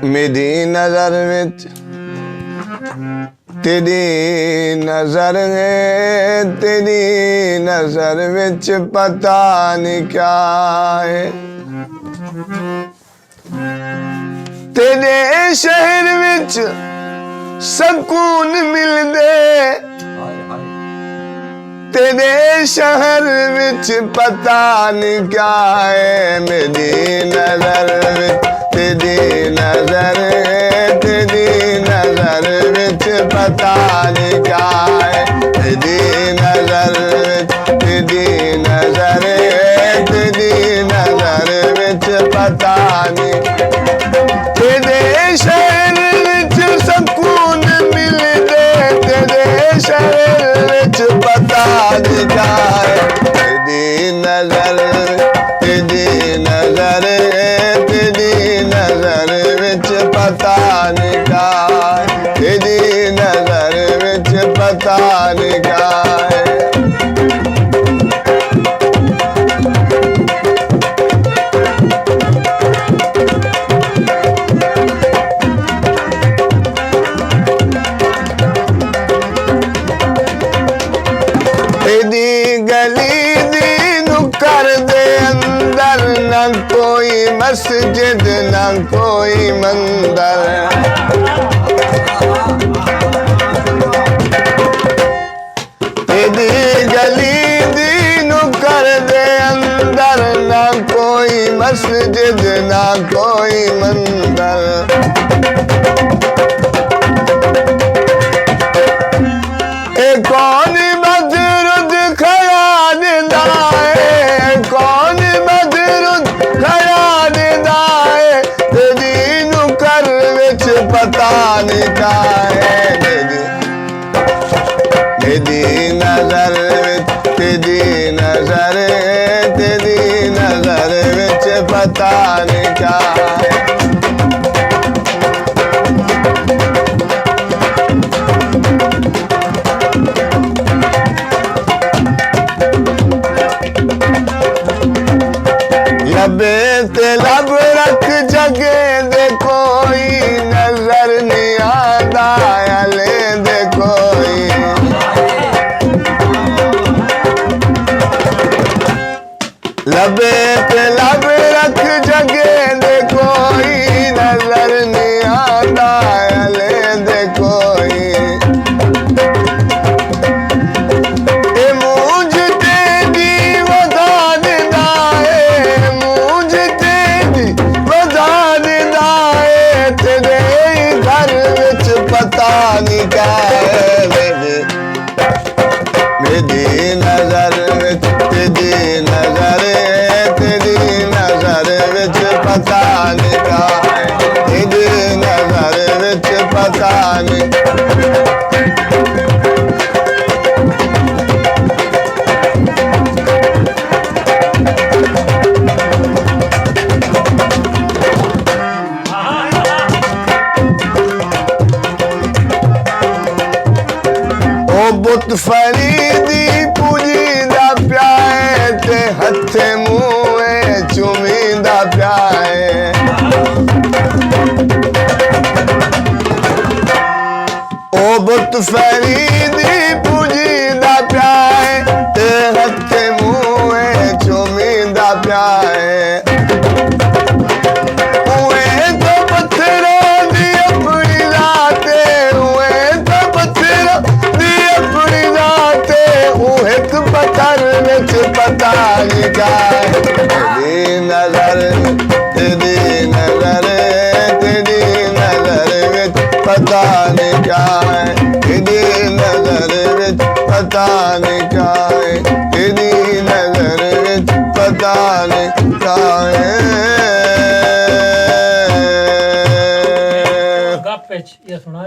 मेरी नजर विच तेरी नजर है, तेरी नजर विच पता नहीं क्या है। तेरे शहर विच सकून मिल दे, तेरे शहर विच पता नहीं क्या है। मेरी नजर विच तेरी नजर है, तेरी नजर विच पता नहीं क्या है। तेरी नजर विच तेरी नजर है, तेरी नजर विच पता नहीं। तेरे शहर विच सकून मिल दे, तेरे शहर विच पता नहीं क्या है। तेरी नजर तेरी नजर है, तेरी नजर विच पता नहीं क्या है। तेरी नजर विच पता नहीं क्या है। तेरी गली दी नुक्कर दे अंदर न कोई मस्जिद न कोई मंदिर। तेरी गली दी नुक्कर दे अंदर न कोई मस्जिद न कोई मंदिर। कौन बदरुद खयाल दाए, कौन बदरुद खयाल दाए। तेरी नुकर विच पता नहीं क्या है। तेरी नजर विच तेरी नजर है, तेरी नजर विच पता नहीं क्या है। लबे ते लब रख जगे दे कोई नजर नहीं आता ले दे कोई। लबे ते लब रख जगे दे कोई नजर नहीं आता ले दे कोई। पता नहीं क्या है। मेरी नजर विच तेरी नजर है, तेरी नजर विच पता नहीं क्या है। तेरी नजर विच पता नहीं। बुत फरीदी पूजीदा प्याए ते हथे मुँहे चुमीदा प्याए। ओ बुत फरीदी पूजीदा प्याए ते हथे मुँहे चुमीदा प्याए। पत्थर विच पता नहीं क्या है। तेरी नजर तेरी नजर तेरी नजर विच पता नहीं क्या है। तेरी नजर विच पता नहीं क्या है। तेरी नजर विच पता नहीं क्या है। ये सुना